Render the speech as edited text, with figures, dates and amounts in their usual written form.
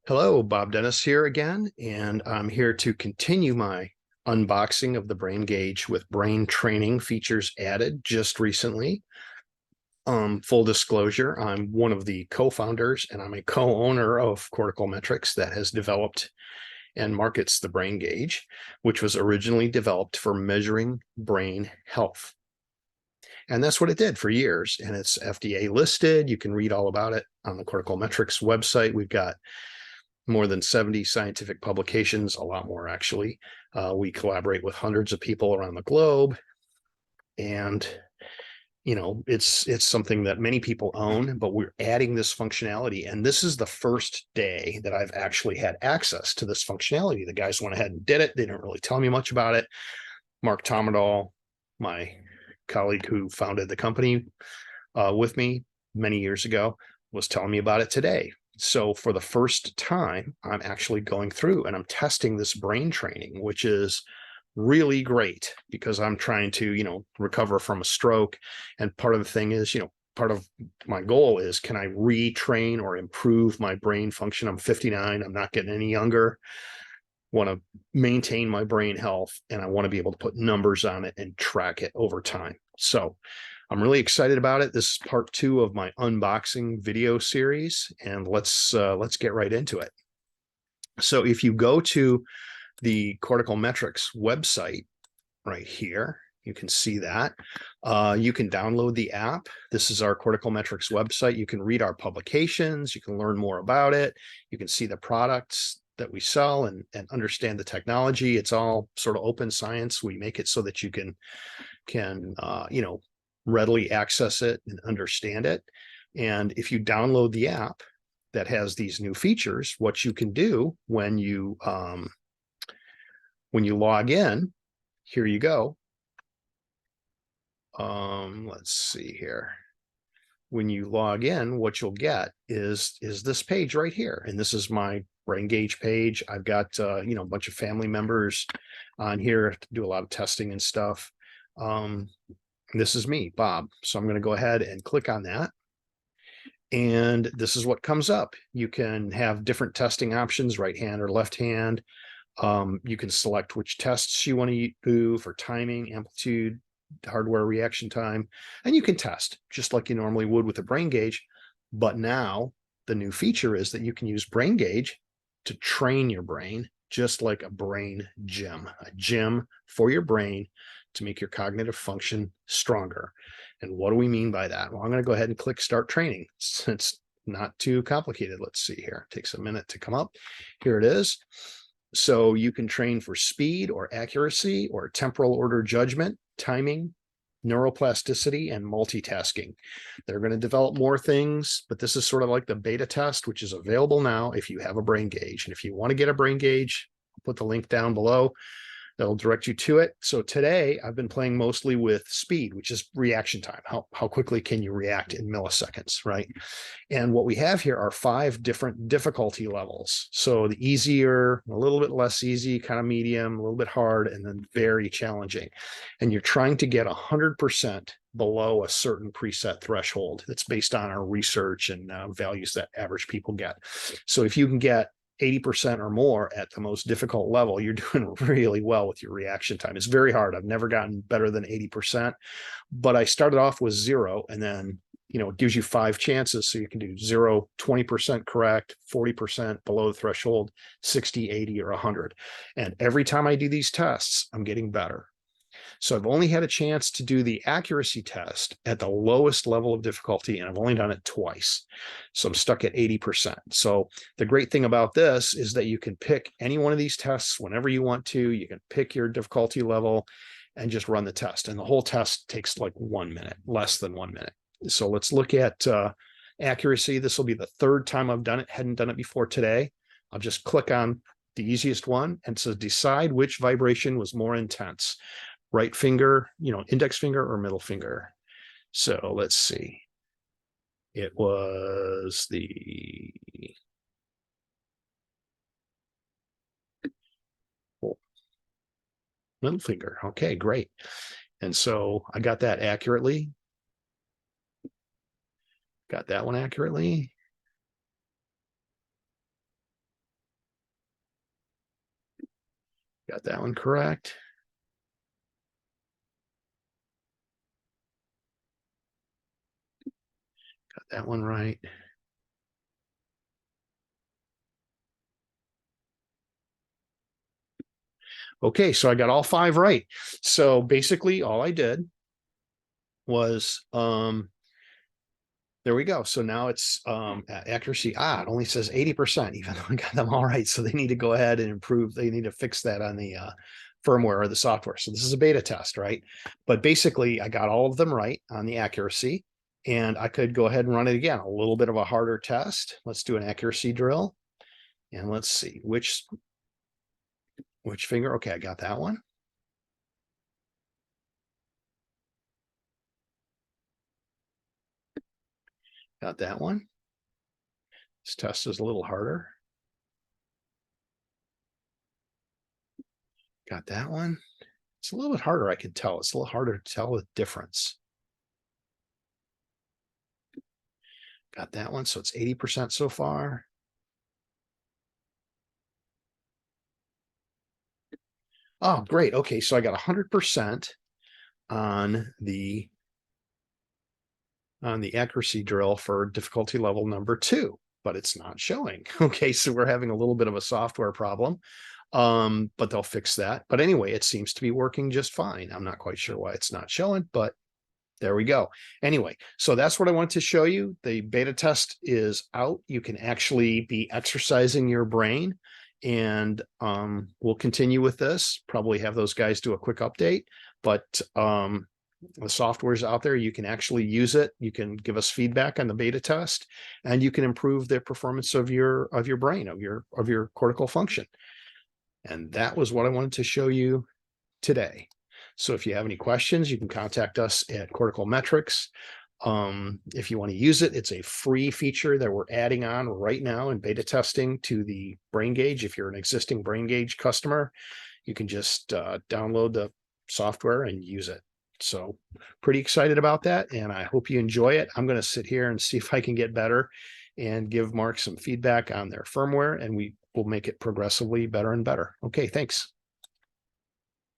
Hello, Bob Dennis here again, and I'm here to continue my unboxing of the Brain Gauge with brain training features added just recently. Full disclosure, I'm one of the co-founders and I'm a co-owner of Cortical Metrics that has developed and markets the Brain Gauge, which was originally developed for measuring brain health. And that's what it did for years. And it's FDA listed. You can read all about it on the Cortical Metrics website. We've got more than 70 scientific publications, a lot more actually. We collaborate with hundreds of people around the globe. And it's something that many people own, but we're adding this functionality. And this is the first day that I've actually had access to this functionality. The guys went ahead and did it. They didn't really tell me much about it. Mark Tomadol, my colleague who founded the company with me many years ago, was telling me about it today. So for the first time, I'm actually going through and I'm testing this brain training, which is really great because I'm trying to, recover from a stroke. And part of the thing is, part of my goal is, can I retrain or improve my brain function? I'm 59. I'm not getting any younger. Want to maintain my brain health, and I want to be able to put numbers on it and track it over time. So I'm really excited about it. This is part 2 of my unboxing video series, and let's get right into it. So if you go to the Cortical Metrics website right here, you can see that. You can download the app. This is our Cortical Metrics website. You can read our publications. You can learn more about it. You can see the products that we sell and understand the technology. It's all sort of open science. We make it so that you can readily access it and understand it. And if you download the app that has these new features, what you can do when you log in, here you go. Let's see here. When you log in, what you'll get is this page right here. And this is my Brain Gauge page. I've got, a bunch of family members on here to do a lot of testing and stuff. This is me, Bob. So I'm going to go ahead and click on that. And this is what comes up. You can have different testing options, right hand or left hand. You can select which tests you want to do for timing, amplitude, hardware reaction time, and you can test just like you normally would with a Brain Gauge. But now the new feature is that you can use Brain Gauge to train your brain, just like a brain gym, a gym for your brain to make your cognitive function stronger. And what do we mean by that? Well, I'm going to go ahead and click Start Training. It's not too complicated. Let's see here. It takes a minute to come up. Here it is. So you can train for speed or accuracy or temporal order judgment, timing, neuroplasticity, and multitasking. They're going to develop more things, but this is sort of like the beta test, which is available now if you have a Brain Gauge. And if you want to get a Brain Gauge, I'll put the link down below. That'll direct you to it. So today I've been playing mostly with speed, which is reaction time. How quickly can you react in milliseconds, right? And what we have here are 5 different difficulty levels. So the easier, a little bit less easy, kind of medium, a little bit hard, and then very challenging. And you're trying to get 100% below a certain preset threshold. That's based on our research and values that average people get. So if you can get 80% or more at the most difficult level, you're doing really well with your reaction time. It's very hard. I've never gotten better than 80%, but I started off with 0, and then it gives you 5 chances. So you can do 0, 20% correct, 40% below the threshold, 60, 80, or 100. And every time I do these tests, I'm getting better. So I've only had a chance to do the accuracy test at the lowest level of difficulty, and I've only done it twice. So I'm stuck at 80%. So the great thing about this is that you can pick any one of these tests whenever you want to. You can pick your difficulty level and just run the test. And the whole test takes like 1 minute, less than 1 minute. So let's look at accuracy. This will be the 3rd time I've done it. Hadn't done it before today. I'll just click on the easiest one and so decide which vibration was more intense. Right finger, index finger or middle finger. So let's see. It was the middle finger. Okay, great. And so I got that accurately. Got that one accurately. Got that one correct. Got that one right. Okay, so I got all 5 right. So basically all I did was there we go. So now it's accuracy. It only says 80%, even though I got them all right. So they need to go ahead and improve. They need to fix that on the firmware or the software. So this is a beta test, right? But basically I got all of them right on the accuracy, and I could go ahead and run it again. A little bit of a harder test. Let's do an accuracy drill. And let's see which finger. Okay, I got that one. Got that one. This test is a little harder. Got that one. It's a little bit harder, I can tell. It's a little harder to tell the difference. Got that one. So it's 80% so far. Oh, great. Okay, so I got 100% on the accuracy drill for difficulty level number 2, but it's not showing. Okay, so we're having a little bit of a software problem, but they'll fix that. But anyway, it seems to be working just fine. I'm not quite sure why it's not showing, but there we go. Anyway, so that's what I wanted to show you. The beta test is out. You can actually be exercising your brain, and we'll continue with this. Probably have those guys do a quick update, but the software is out there. You can actually use it. You can give us feedback on the beta test, and you can improve the performance of your brain, of your cortical function. And that was what I wanted to show you today. So if you have any questions, you can contact us at Cortical Metrics. If you want to use it, it's a free feature that we're adding on right now in beta testing to the Brain Gauge. If you're an existing Brain Gauge customer, you can just download the software and use it. So pretty excited about that, and I hope you enjoy it. I'm going to sit here and see if I can get better and give Mark some feedback on their firmware, and we will make it progressively better and better. Okay, thanks.